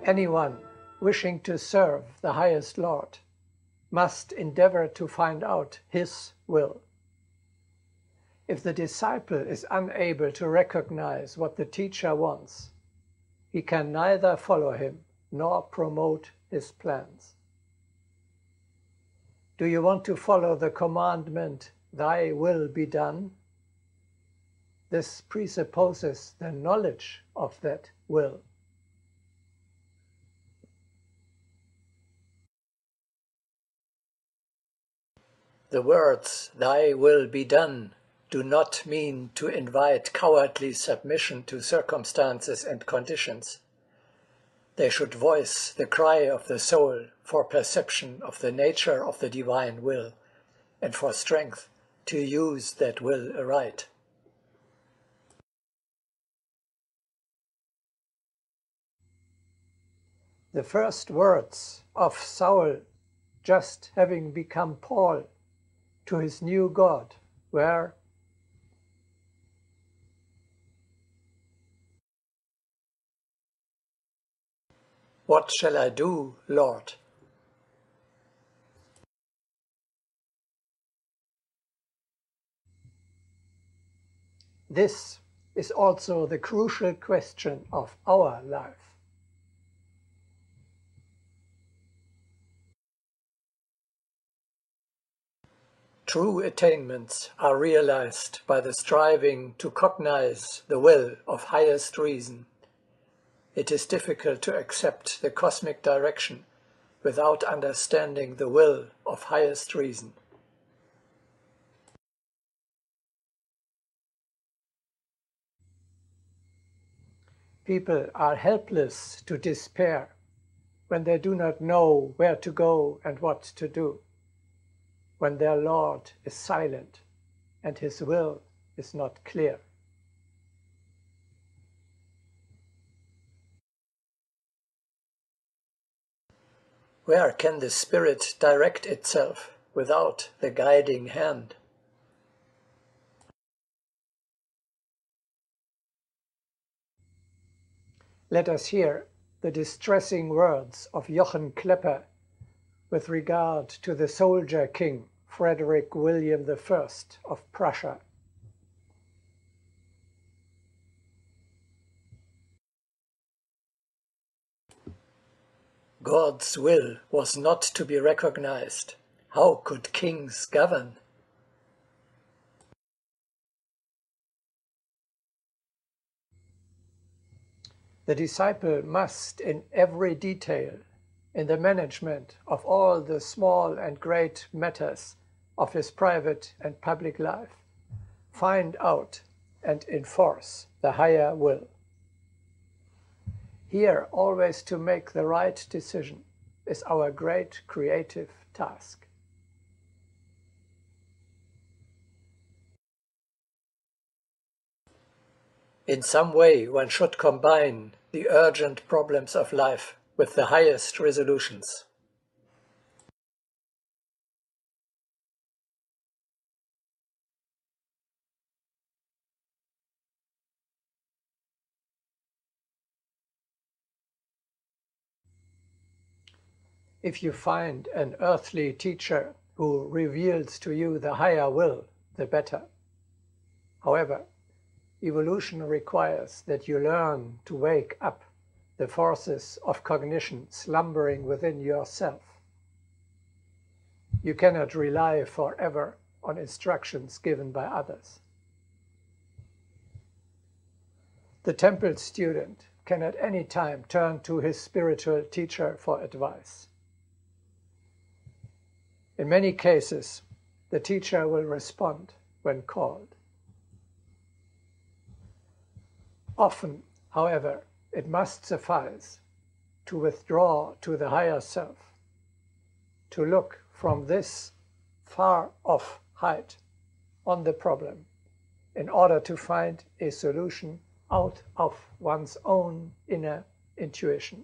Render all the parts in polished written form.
Anyone wishing to serve the highest Lord must endeavor to find out his will. If the disciple is unable to recognize what the teacher wants, he can neither follow him nor promote his plans. Do you want to follow the commandment, "Thy will be done"? This presupposes the knowledge of that will. The words, "Thy will be done," do not mean to invite cowardly submission to circumstances and conditions. They should voice the cry of the soul for perception of the nature of the divine will and for strength to use that will aright. The first words of Saul, just having become Paul, to his new God were, "What shall I do, Lord?" This is also the crucial question of our life. True attainments are realized by the striving to cognize the will of highest reason. It is difficult to accept the cosmic direction without understanding the will of highest reason. People are helpless to despair when they do not know where to go and what to do, when their Lord is silent and his will is not clear. Where can the Spirit direct itself without the guiding hand? Let us hear the distressing words of Johann Klepper with regard to the soldier king Frederick William I of Prussia. God's will was not to be recognized. How could kings govern? The disciple must, in every detail, in the management of all the small and great matters of his private and public life, find out and enforce the higher will. Here, always to make the right decision is our great creative task. In some way, one should combine the urgent problems of life with the highest resolutions. If you find an earthly teacher who reveals to you the higher will, the better. However, evolution requires that you learn to wake up the forces of cognition slumbering within yourself. You cannot rely forever on instructions given by others. The temple student can at any time turn to his spiritual teacher for advice. In many cases, the teacher will respond when called. Often, however, it must suffice to withdraw to the higher self, to look from this far-off height on the problem in order to find a solution out of one's own inner intuition.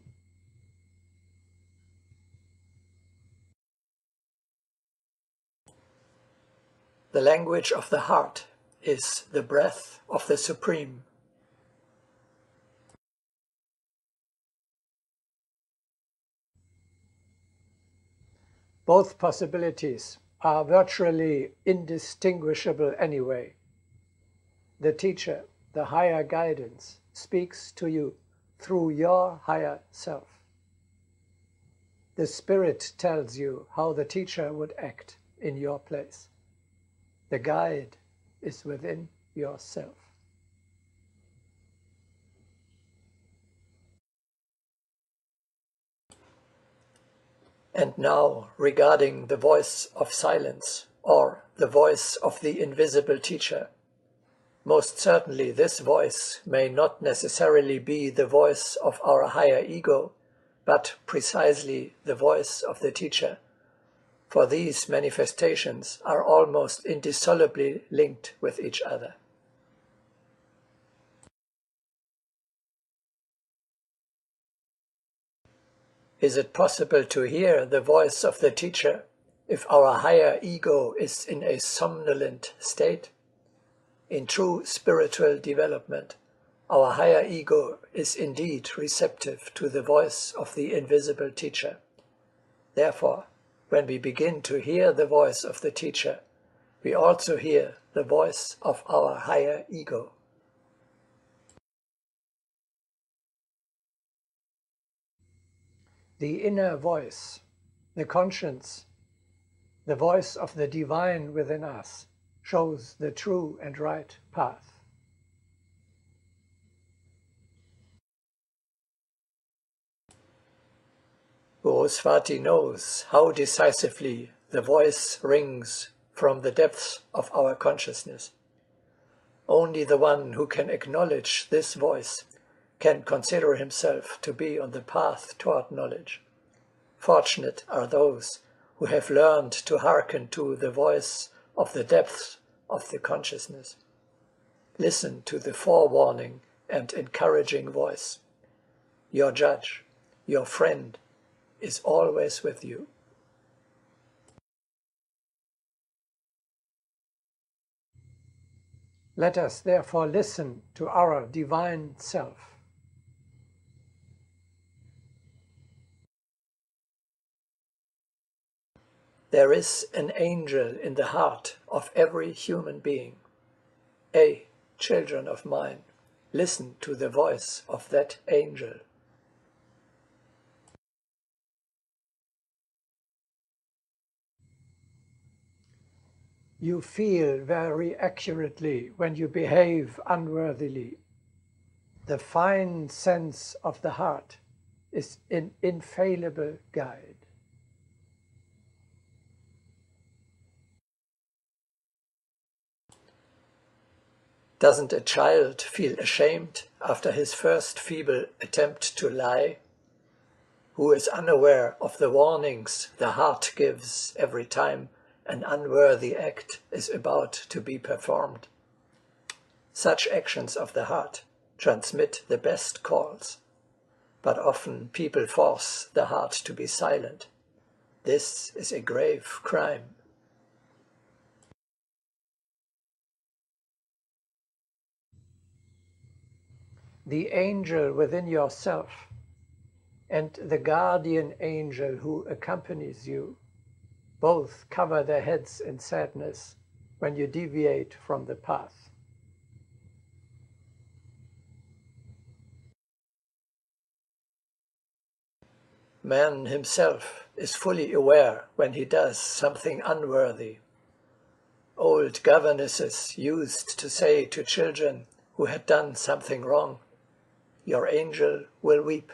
The language of the heart is the breath of the Supreme. Both possibilities are virtually indistinguishable anyway. The teacher, the higher guidance, speaks to you through your higher self. The Spirit tells you how the teacher would act in your place. The guide is within yourself. And now, regarding the voice of silence, or the voice of the invisible teacher. Most certainly this voice may not necessarily be the voice of our higher ego, but precisely the voice of the teacher. For these manifestations are almost indissolubly linked with each other. Is it possible to hear the voice of the teacher if our higher ego is in a somnolent state? In true spiritual development, our higher ego is indeed receptive to the voice of the invisible teacher. Therefore, when we begin to hear the voice of the teacher, we also hear the voice of our higher ego. The inner voice, the conscience, the voice of the divine within us, shows the true and right path. Saraswati knows how decisively the voice rings from the depths of our consciousness. Only the one who can acknowledge this voice can consider himself to be on the path toward knowledge. Fortunate are those who have learned to hearken to the voice of the depths of the consciousness. Listen to the forewarning and encouraging voice. Your judge, your friend, is always with you. Let us therefore listen to our divine self. There is an angel in the heart of every human being. Children of mine, listen to the voice of that angel. You feel very accurately when you behave unworthily. The fine sense of the heart is an infallible guide. Doesn't a child feel ashamed after his first feeble attempt to lie? Who is unaware of the warnings the heart gives every time an unworthy act is about to be performed? Such actions of the heart transmit the best calls, but often people force the heart to be silent. This is a grave crime. The angel within yourself and the guardian angel who accompanies you both cover their heads in sadness when you deviate from the path. Man himself is fully aware when he does something unworthy. Old governesses used to say to children who had done something wrong, "Your angel will weep."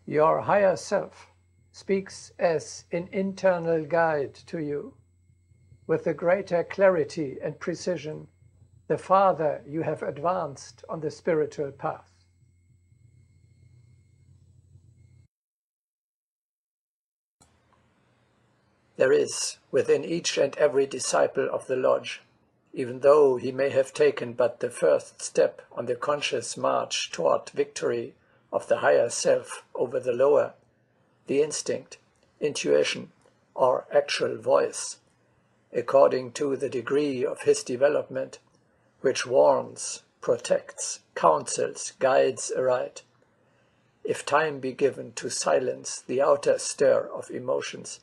Your higher self speaks as an internal guide to you, with the greater clarity and precision the farther you have advanced on the spiritual path. There is within each and every disciple of the Lodge, even though he may have taken but the first step on the conscious march toward victory of the higher self over the lower, the instinct, intuition, or actual voice, according to the degree of his development, which warns, protects, counsels, guides aright. If time be given to silence the outer stir of emotions,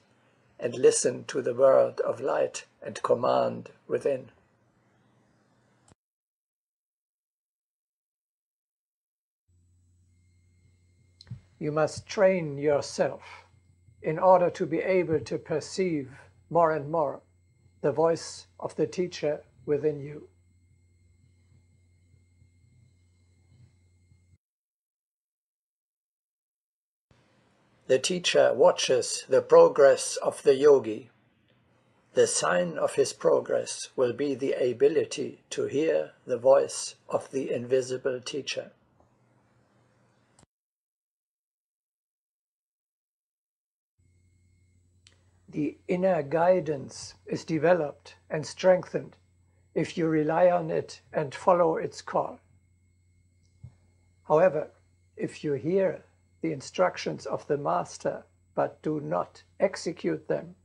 and listen to the word of light and command within. You must train yourself in order to be able to perceive more and more the voice of the teacher within you. The teacher watches the progress of the yogi. The sign of his progress will be the ability to hear the voice of the invisible teacher. The inner guidance is developed and strengthened if you rely on it and follow its call. However, if you hear the instructions of the Master but do not execute them,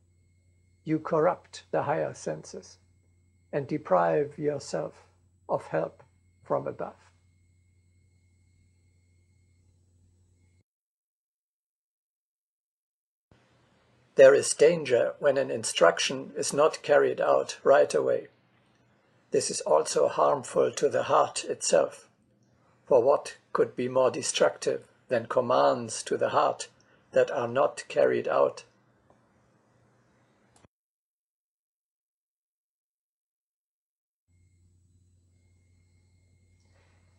you corrupt the higher senses and deprive yourself of help from above. There is danger when an instruction is not carried out right away. This is also harmful to the heart itself, for what could be more destructive than commands to the heart that are not carried out?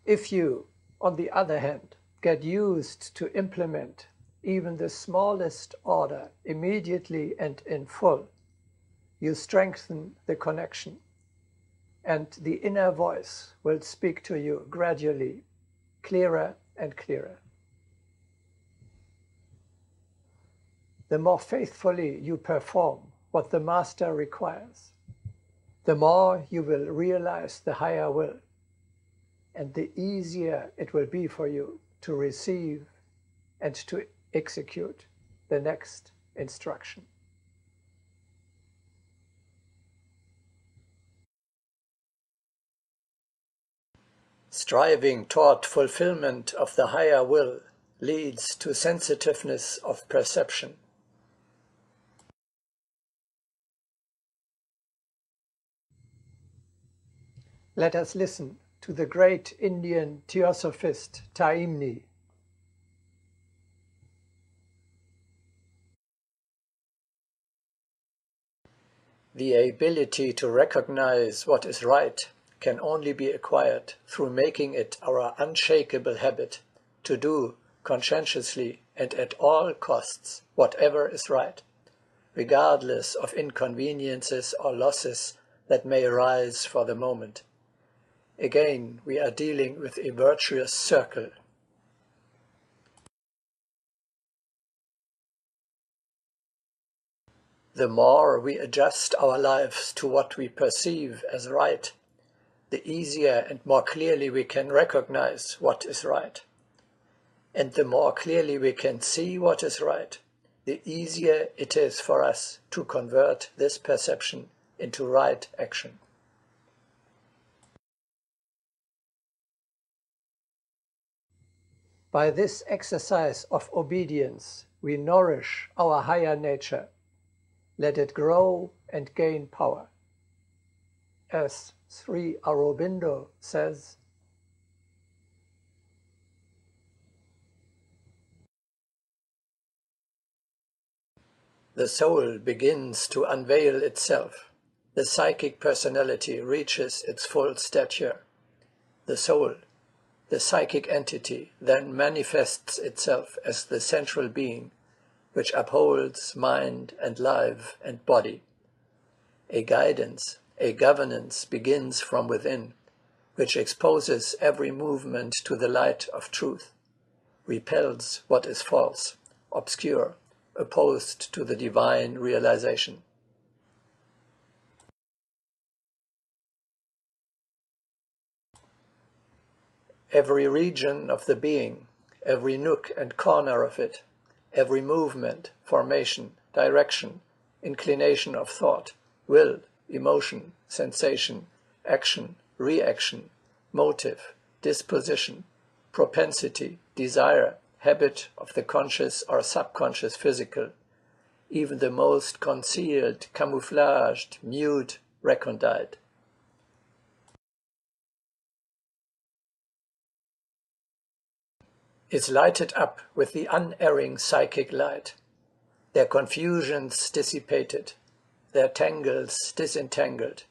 If you, on the other hand, get used to implement even the smallest order immediately and in full, you strengthen the connection, and the inner voice will speak to you gradually, clearer and clearer. The more faithfully you perform what the Master requires, the more you will realize the higher will, and the easier it will be for you to receive and to execute the next instruction. Striving toward fulfillment of the higher will leads to sensitiveness of perception. Let us listen to the great Indian theosophist Agni. The ability to recognize what is right can only be acquired through making it our unshakable habit to do conscientiously and at all costs whatever is right, regardless of inconveniences or losses that may arise for the moment. Again, we are dealing with a virtuous circle. The more we adjust our lives to what we perceive as right, the easier and more clearly we can recognize what is right. And the more clearly we can see what is right, the easier it is for us to convert this perception into right action. By this exercise of obedience, we nourish our higher nature. Let it grow and gain power. As Sri Aurobindo says, the soul begins to unveil itself. The psychic personality reaches its full stature. The soul, the psychic entity, then manifests itself as the central being, which upholds mind and life and body. A guidance, a governance begins from within, which exposes every movement to the light of truth, repels what is false, obscure, opposed to the divine realization. Every region of the being, every nook and corner of it, every movement, formation, direction, inclination of thought, will, emotion, sensation, action, reaction, motive, disposition, propensity, desire, habit of the conscious or subconscious physical, even the most concealed, camouflaged, mute, recondite, is lighted up with the unerring psychic light, their confusions dissipated, their tangles disentangled,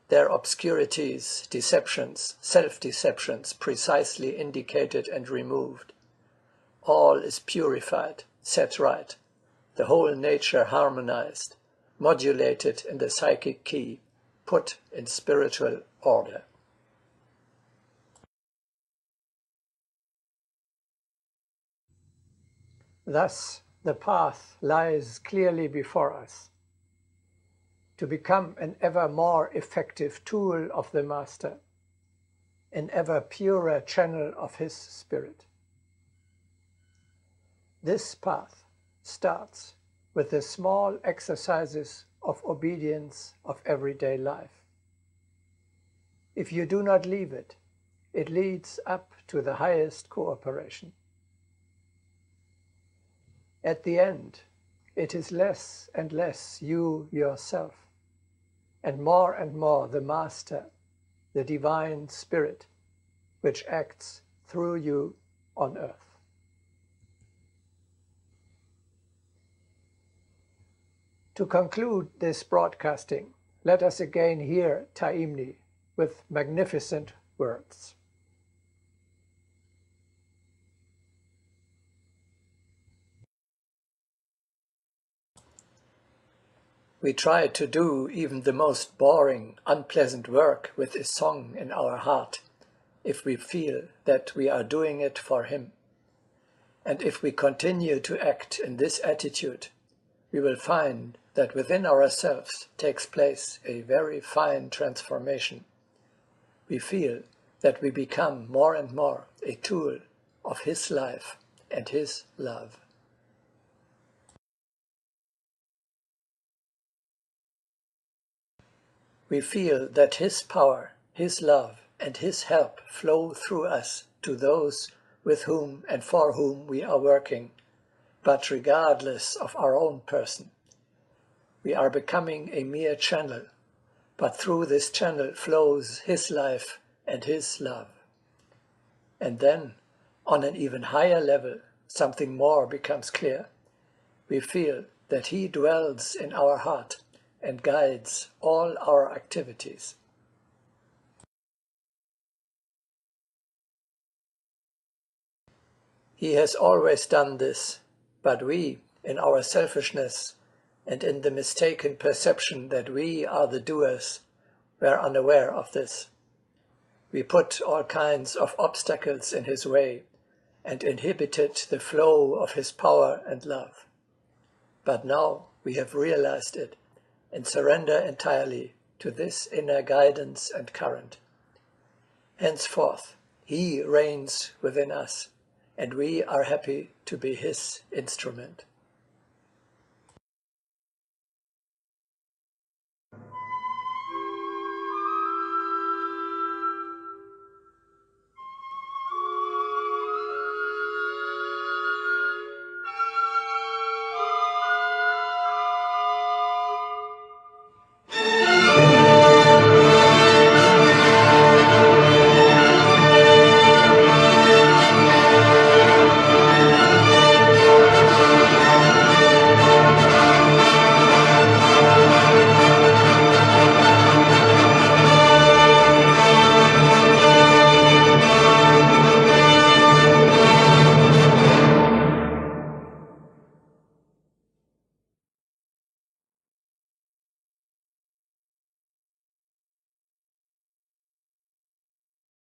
their obscurities, deceptions, self-deceptions precisely indicated and removed. All is purified, set right, the whole nature harmonized, modulated in the psychic key, put in spiritual order. Thus, the path lies clearly before us, to become an ever more effective tool of the Master, an ever purer channel of his spirit. This path starts with the small exercises of obedience of everyday life. If you do not leave it, it leads up to the highest cooperation. At the end, it is less and less you yourself, and more the Master, the Divine Spirit, which acts through you on earth. To conclude this broadcasting, let us again hear Taimni with magnificent words. We try to do even the most boring, unpleasant work with a song in our heart, if we feel that we are doing it for him. And if we continue to act in this attitude, we will find that within ourselves takes place a very fine transformation. We feel that we become more and more a tool of his life and his love. We feel that his power, his love, and his help flow through us to those with whom and for whom we are working, but regardless of our own person. We are becoming a mere channel, but through this channel flows his life and his love. And then, on an even higher level, something more becomes clear. We feel that he dwells in our heart and guides all our activities. He has always done this, but we, in our selfishness and in the mistaken perception that we are the doers, were unaware of this. We put all kinds of obstacles in his way and inhibited the flow of his power and love. But now we have realized it and surrender entirely to this inner guidance and current. Henceforth, he reigns within us, and we are happy to be his instrument.